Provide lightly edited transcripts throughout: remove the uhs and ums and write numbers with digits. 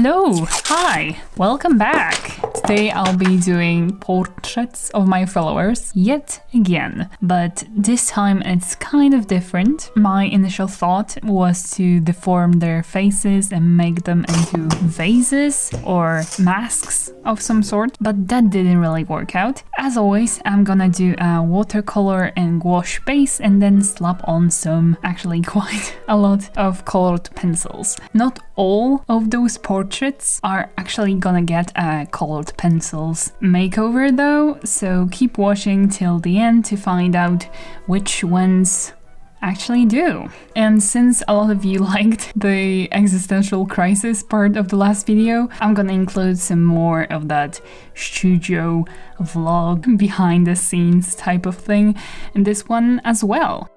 Hello, hi, welcome back. Today I'll be doing portraits of my followers yet again, but this time it's kind of different. My initial thought was to deform their faces and make them into vases or masks of some sort, but that didn't really work out. As always, I'm gonna do a watercolor and gouache base and then slap on some, actually quite a lot of colored pencils. Not all of those portraits are actually gonna get a colored pencils makeover though, so keep watching till the end to find out which ones actually do. And since a lot of you liked the existential crisis part of the last video, I'm gonna include some more of that studio vlog behind the scenes type of thing in this one as well.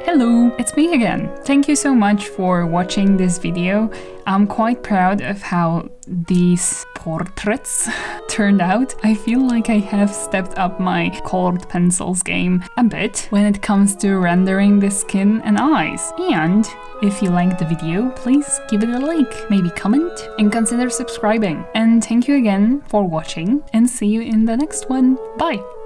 Hello, it's me again. Thank you so much for watching this video. I'm quite proud of how these portraits turned out. I feel like I have stepped up my colored pencils game a bit when it comes to rendering the skin and eyes. And if you liked the video, please give it a like, maybe comment, and consider subscribing. And thank you again for watching, and see you in the next one. Bye!